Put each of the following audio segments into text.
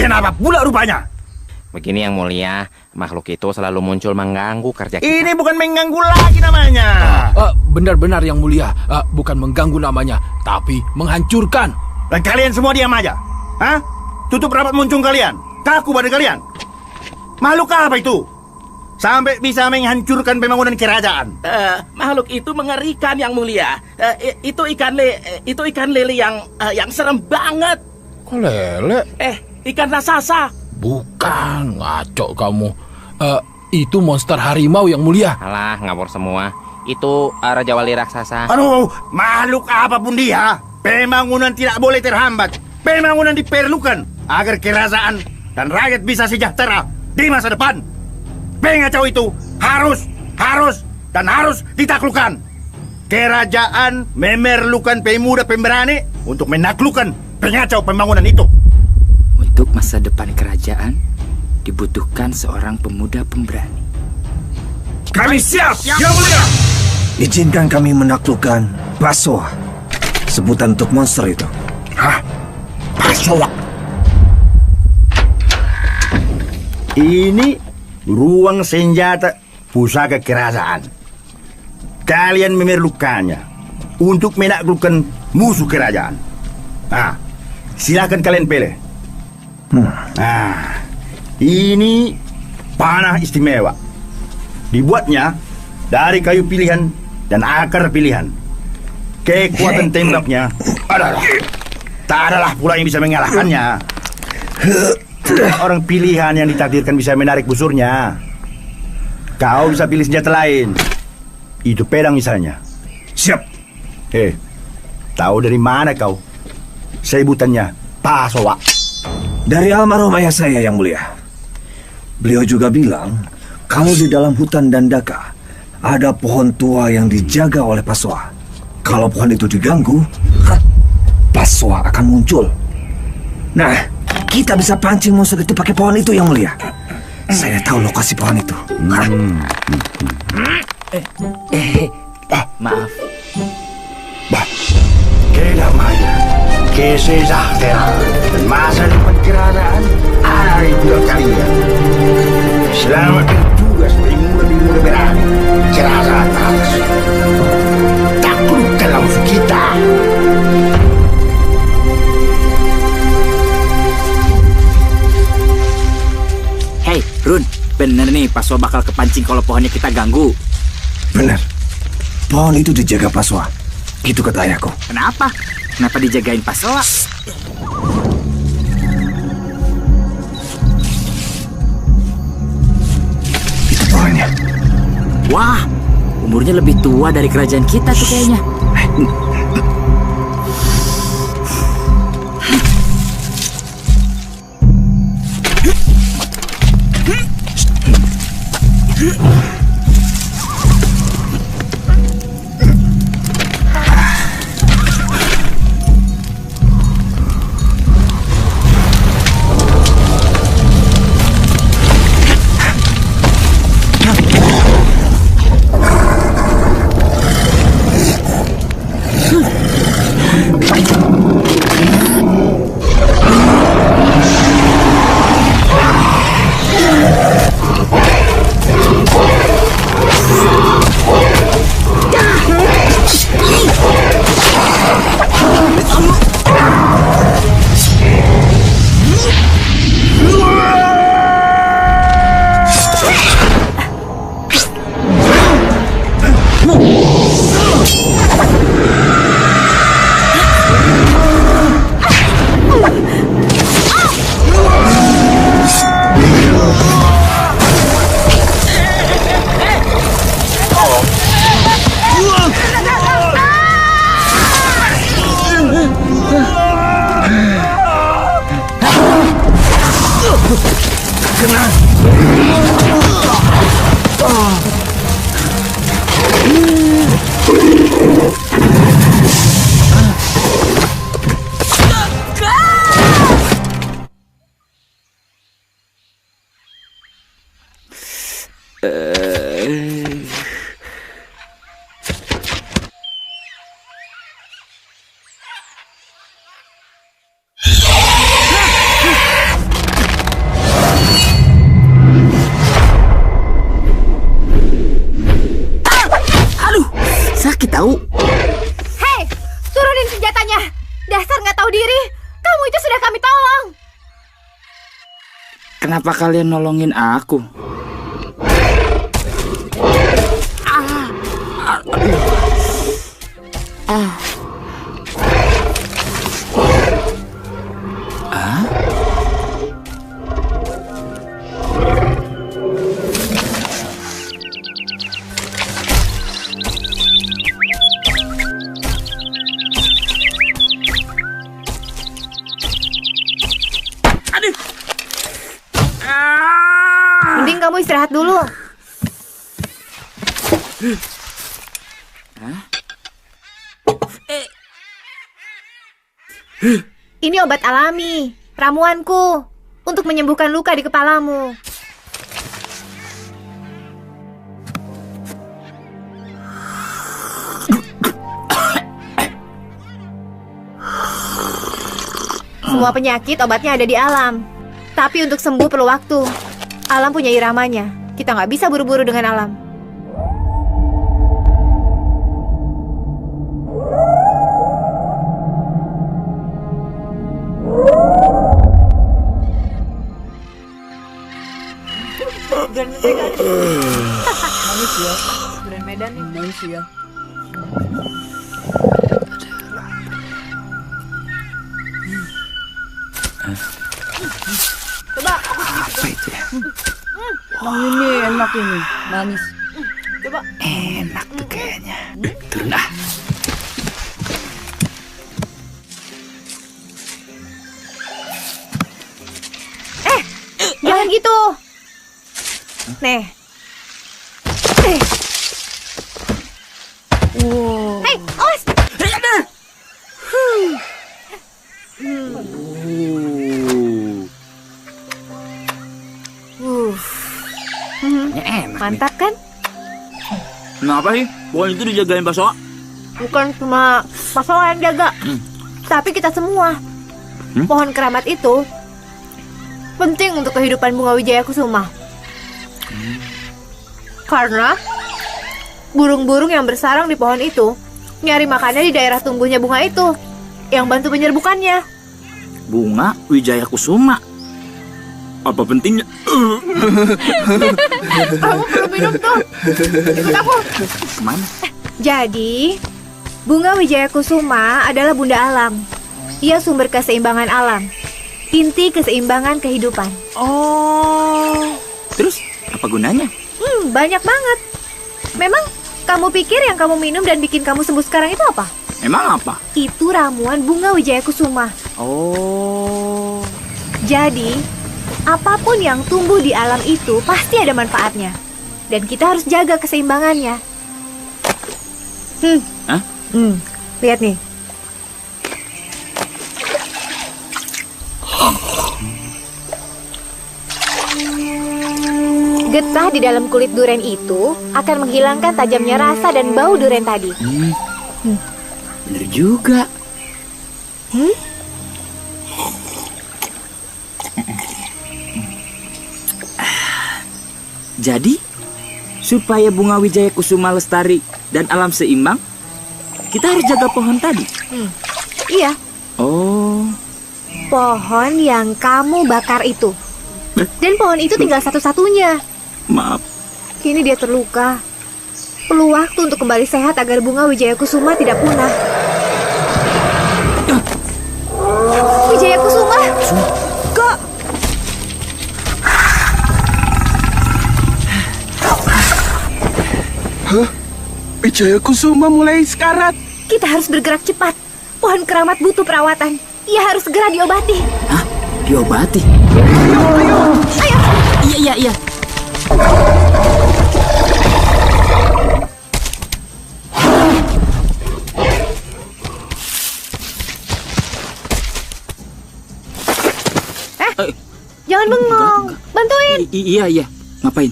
Kenapa pula rupanya? Begini Yang Mulia, makhluk itu selalu muncul mengganggu kerja kita. Ini bukan mengganggu lagi namanya. Benar-benar Yang Mulia, bukan mengganggu namanya, tapi menghancurkan. Dan kalian semua diam aja. Hah? Tutup rapat muncung kalian. Kaku badan kalian. Makhluk apa itu? Sampai bisa menghancurkan pembangunan kerajaan. Makhluk itu mengerikan Yang Mulia. Itu ikan lele yang serem banget. Kok lele? Ikan raksasa. Bukan, ngaco kamu. Itu monster harimau Yang Mulia. Alah, ngawur semua. Itu Raja Wali Raksasa. Aduh, makhluk apapun dia, pembangunan tidak boleh terhambat. Pembangunan diperlukan agar kerajaan dan rakyat bisa sejahtera di masa depan. Pengacau itu harus ditaklukkan. Kerajaan memerlukan pemuda pemberani untuk menaklukkan pengacau pembangunan itu. Untuk masa depan kerajaan, dibutuhkan seorang pemuda pemberani. Kami siap, Yang Mulia. Izinkan kami menaklukkan Pasoa. Sebutan untuk monster itu. Hah? Pasoa? Ini ruang senjata pusaka kerajaan. Kalian memerlukannya untuk menaklukkan musuh kerajaan. Silakan kalian pilih. Ini panah istimewa. Dibuatnya dari kayu pilihan dan akar pilihan. Kekuatan tembaknya tak adalah pula yang bisa mengalahkannya. Orang pilihan yang ditakdirkan bisa menarik busurnya. Kau bisa pilih senjata lain. Itu pedang misalnya. Siap. Tahu dari mana kau? Sebutannya Pasoa. Dari almarhum ayah saya Yang Mulia. Beliau juga bilang kalau di dalam hutan Dandaka ada pohon tua yang dijaga oleh Pasoa. Kalau pohon itu diganggu, Pasoa akan muncul. Nah, kita bisa pancing musuh itu pakai pohon itu Yang Mulia. Saya tahu lokasi pohon itu. Maaf. Kedamaian, kesejahteraan, dan masa depan kerajaan ada di bulan kalian. Selamat bertugas pemuda-pemuda berani. Kerajaan atas. Taklukkanlah musuh kita. Hei, Run, bener nih Pasoa bakal kepancing kalau pohonnya kita ganggu. Benar. Pohon itu dijaga Pasoa. Gitu kata ayahku. Kenapa? Kenapa dijagain Pasoa? Itu pohonnya. Wah, umurnya lebih tua dari kerajaan kita tuh kayaknya. Kenapa kalian nolongin aku? Mending kamu istirahat dulu. Ini obat alami, ramuanku untuk menyembuhkan luka di kepalamu. Semua penyakit obatnya ada di alam. Tapi untuk sembuh perlu waktu. Alam punya iramanya. Kita nggak bisa buru-buru dengan alam. Bulan Medan nih. Manusia. Coba aku Apa itu ya? Ini enak ini, manis. coba. Enak tuh kayaknya. Turun ah. Jangan gitu. Nih. Wow. Hei, awas. Enak. Mantap kan? Kenapa sih? Pohon itu dijagain Pasoa? Bukan cuma Pasoa yang jaga, tapi kita semua. Pohon keramat itu penting untuk kehidupan Bunga Wijaya Kusuma. Karena burung-burung yang bersarang di pohon itu nyari makannya di daerah tumbuhnya bunga itu, yang bantu menyerbukannya. Bunga Wijaya Kusuma. Apa pentingnya? Kamu perlu minum tuh. Ikut aku. Kemana? Jadi, Bunga Wijaya Kusuma adalah bunda alam. Ia sumber keseimbangan alam, inti keseimbangan kehidupan. Oh. Terus apa gunanya? Banyak banget. Memang kamu pikir yang kamu minum dan bikin kamu sembuh sekarang itu apa? Emang apa? Itu ramuan Bunga Wijaya Kusuma. Oh. Jadi, apapun yang tumbuh di alam itu pasti ada manfaatnya. Dan kita harus jaga keseimbangannya. Hah? Lihat nih. Getah di dalam kulit duren itu akan menghilangkan tajamnya rasa dan bau duren tadi. Bener juga. Jadi, supaya Bunga Wijaya Kusuma lestari dan alam seimbang, kita harus jaga pohon tadi. Iya, Oh. pohon yang kamu bakar itu. Dan pohon itu tinggal satu-satunya. Maaf. Kini dia terluka. Perlu waktu untuk kembali sehat agar Bunga Wijaya Kusuma tidak punah. Wijaya Kusuma? Kok? Wijaya Kusuma mulai sekarat. Kita harus bergerak cepat. Pohon keramat butuh perawatan. Ia harus segera diobati. Hah? Diobati? Ayo. Iya. Jangan bengong. Bantuin. Iya. Ngapain?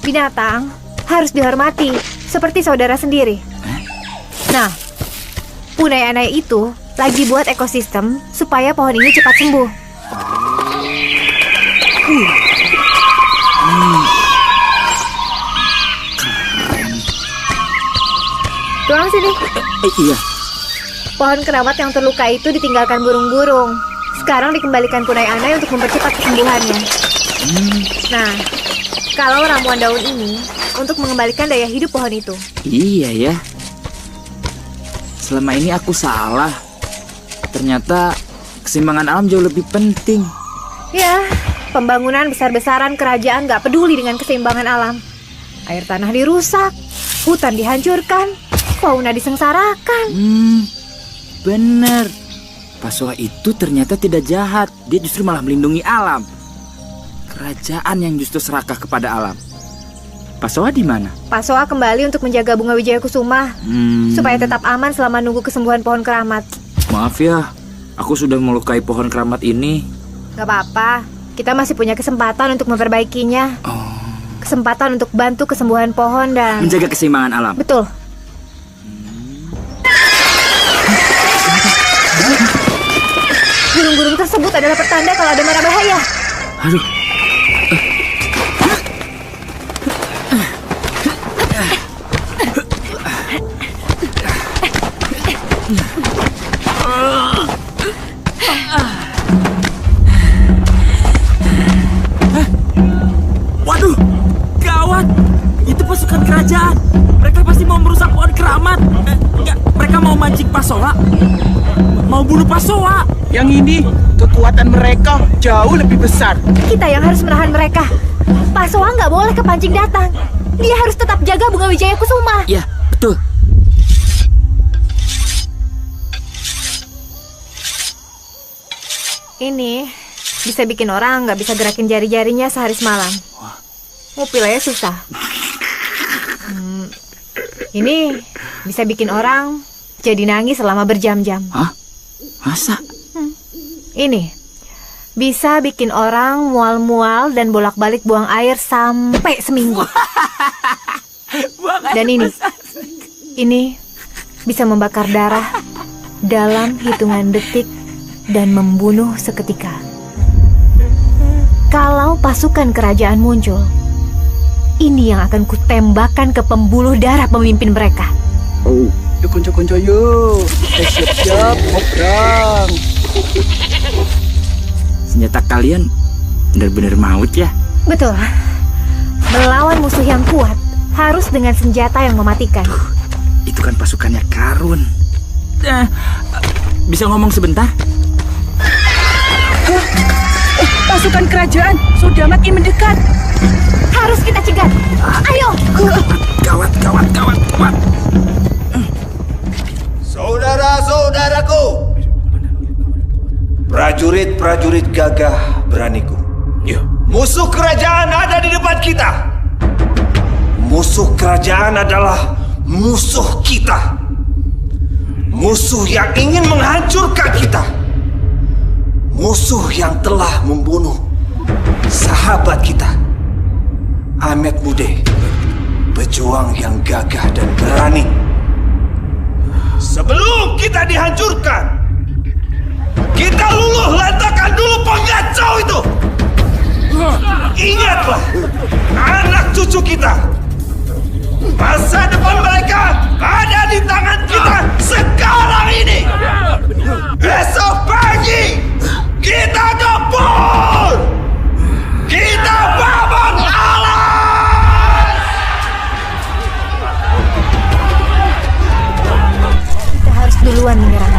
Binatang harus dihormati seperti saudara sendiri. Nah, punai anai itu lagi buat ekosistem supaya pohon ini cepat sembuh. Tuang sini. Iya. Pohon keramat yang terluka itu ditinggalkan burung-burung. Sekarang dikembalikan kunai Anai untuk mempercepat kesembuhannya. Nah, kalau ramuan daun ini untuk mengembalikan daya hidup pohon itu. Iya ya. Selama ini aku salah. Ternyata keseimbangan alam jauh lebih penting. Ya, pembangunan besar-besaran kerajaan gak peduli dengan keseimbangan alam. Air tanah dirusak, hutan dihancurkan, fauna disengsarakan. Bener. Pasoa itu ternyata tidak jahat. Dia justru malah melindungi alam. Kerajaan yang justru serakah kepada alam. Pasoa di mana? Pasoa kembali untuk menjaga bunga Wijaya Kusuma supaya tetap aman selama nunggu kesembuhan pohon keramat. Maaf ya, aku sudah melukai pohon keramat ini. Gak apa-apa, kita masih punya kesempatan untuk memperbaikinya. Kesempatan untuk bantu kesembuhan pohon dan menjaga keseimbangan alam. Betul. Burung-burung tersebut adalah pertanda kalau ada mara bahaya. Aduh. Waduh, gawat. Itu pasukan kerajaan. Mereka pasti mau merusak pohon keramat. Enggak, mereka mau mancing Pasoa. Mau bunuh Pasoa. Yang ini, kekuatan mereka jauh lebih besar. Kita yang harus menahan mereka. Pasoa nggak boleh kepancing datang. Dia harus tetap jaga bunga Wijaya Kusuma. Ya, betul. Ini bisa bikin orang nggak bisa gerakin jari-jarinya sehari semalam. Ngupilnya susah. Ini bisa bikin orang jadi nangis selama berjam-jam. Hah? Masa? Ini bisa bikin orang mual-mual dan bolak-balik buang air sampai seminggu. Dan ini bisa membakar darah dalam hitungan detik dan membunuh seketika. Kalau pasukan kerajaan muncul, ini yang akan kutembakkan ke pembuluh darah pemimpin mereka. Oh, yuk konco-konco yuk. Kita siap-siap mau perang. Senjata kalian benar-benar maut ya? Betul. Melawan musuh yang kuat harus dengan senjata yang mematikan. Itu kan pasukannya Karun. Bisa ngomong sebentar? Pasukan kerajaan sudah makin mendekat. Harus kita cegat. Ayo. Gawat. Saudara-saudaraku, prajurit-prajurit gagah beraniku. Musuh kerajaan ada di depan kita. Musuh kerajaan adalah musuh kita. Musuh yang ingin menghancurkan kita. Musuh yang telah membunuh sahabat kita, Ahmed Mude, pejuang yang gagah dan berani. Sebelum kita dihancurkan, kita luluh lantakan dulu pengacau itu. Ingatlah, anak cucu kita. Masa depan mereka ada di tangan kita sekarang ini. Besok pagi kita gempur. Kita babak alam. Kita harus duluan menyerang.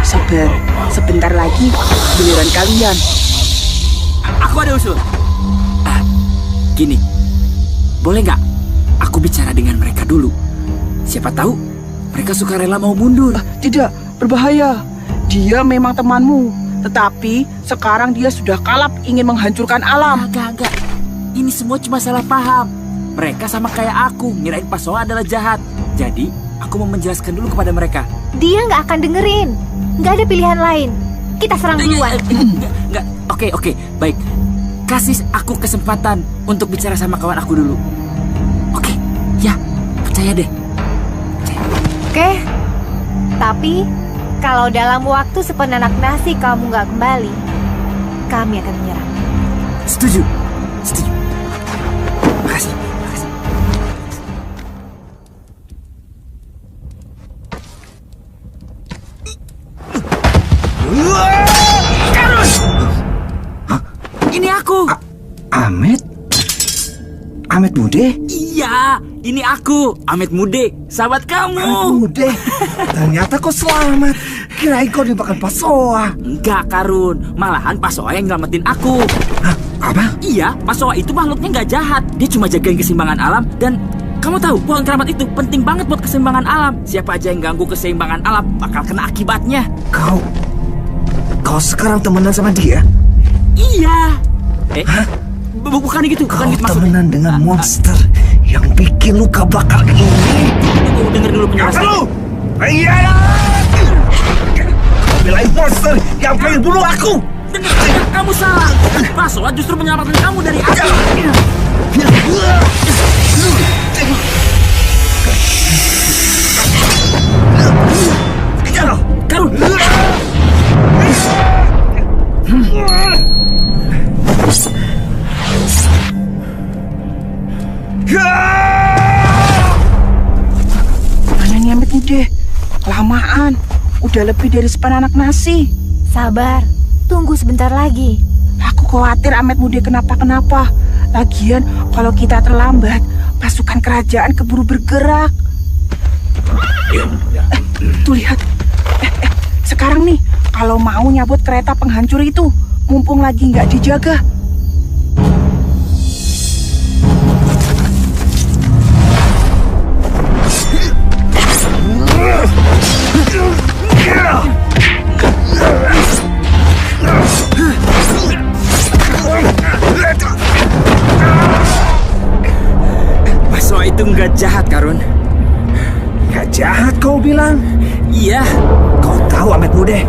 Sabar, sebentar lagi giliran kalian. Aku ada usul. Gini, boleh nggak aku bicara dengan mereka dulu? Siapa tahu mereka suka rela mau mundur. Tidak, berbahaya. Dia memang temanmu, tetapi sekarang dia sudah kalap ingin menghancurkan alam. Enggak. Ini semua cuma salah paham. Mereka sama kayak aku, ngirain Pasoa adalah jahat. Jadi, aku mau menjelaskan dulu kepada mereka. Dia nggak akan dengerin. Nggak ada pilihan lain. Kita serang duluan. Enggak. Oke, baik. Kasih aku kesempatan untuk bicara sama kawan aku dulu. Oke, ya, percaya deh. Oke. Tapi kalau dalam waktu sepenanak nasi kamu nggak kembali, kami akan menyerang. Setuju. Makasih. Karun! Ahmed Mude? Iya, ini aku, Ahmed Mude, sahabat kamu. Ahmed Mude, ternyata kau selamat. Kirain kau dimakan Pasoa. Enggak, Karun. Malahan Pasoa yang nyelamatin aku. Hah? Apa? Iya, Pasoa itu makhluknya nggak jahat. Dia cuma jagain keseimbangan alam. Dan kamu tahu, pohon keramat itu penting banget buat keseimbangan alam. Siapa aja yang ganggu keseimbangan alam bakal kena akibatnya. Kau sekarang temenan sama dia? Iya. Hah? Bukan gitu, bukan gitu Kau maksudnya. temenan dengan monster yang bikin luka bakar ini. Tunggu, denger dulu penjelasan. Lu! Iya! Belain monster yang pengen bunuh aku! Dengar, kamu salah. Pasoa justru menyelamatkan kamu dari aku. Karun. Mana nih Ahmed Mude? Kelamaan. Udah lebih dari sepan anak nasi. Sabar, tunggu sebentar lagi. Aku khawatir Ahmed Mude kenapa-kenapa. Lagian kalau kita terlambat, pasukan kerajaan keburu bergerak. Tuh lihat. Sekarang nih, kalau mau nyabut kereta penghancur itu, mumpung lagi nggak dijaga. Pasoa itu nggak jahat, Karun. Gak jahat kau bilang? Iya. Kau tahu Ahmed Mude?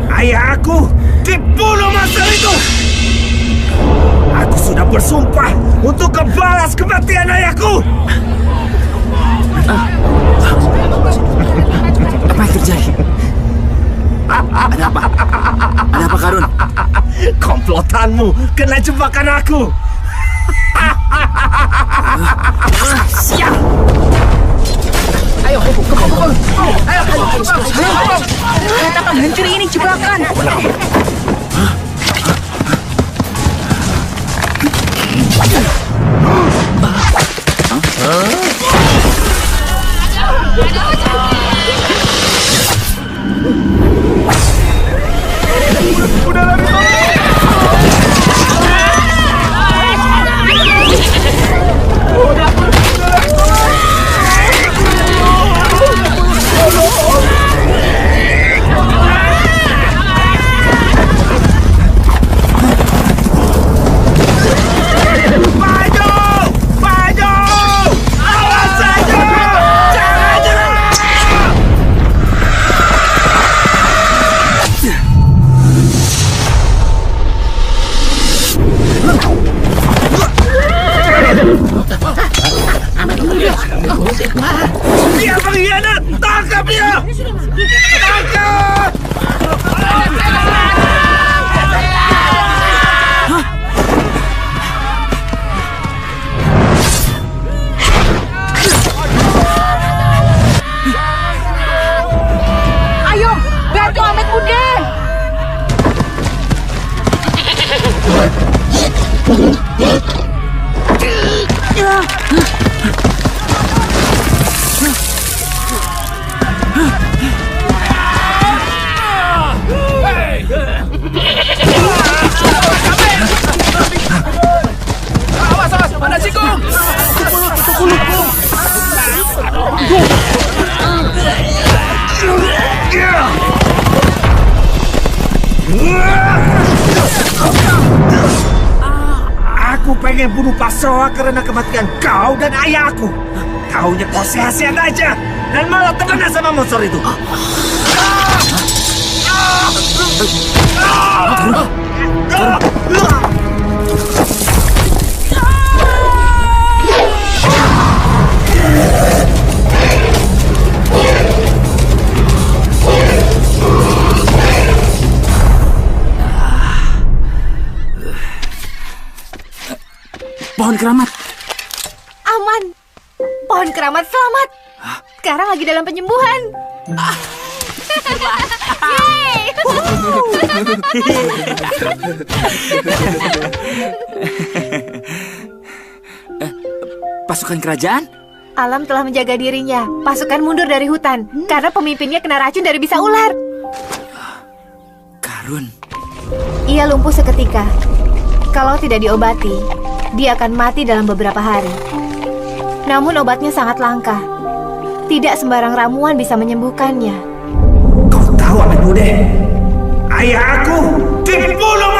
Ayah aku dibunuh monster itu! Aku sudah bersumpah untuk membalas kematian ayahku! Apa yang terjadi? Ada apa? Ada apa, Karun? Komplotanmu kena jebakan aku! Siap! Ayo, kereta penghancur ini jebakan. Dia pengkhianat! Tangkap dia! Tangkap! Ayo, bantu Ahmed Mude. Mana Cikung? Aku pengen bunuh Pasoa karena kematian kau dan ayahku. Taunya kau sehat-sehat aja dan malah temenan sama monster itu. Pohon keramat. Aman. Pohon keramat selamat. Sekarang lagi dalam penyembuhan. Yeay. pasukan kerajaan? Alam telah menjaga dirinya. Pasukan mundur dari hutan karena pemimpinnya kena racun dari bisa ular. Karun. Ia lumpuh seketika. Kalau tidak diobati, dia akan mati dalam beberapa hari. Namun obatnya sangat langka. Tidak sembarang ramuan bisa menyembuhkannya. Kau tahu apa Bude? Ayah aku dibunuh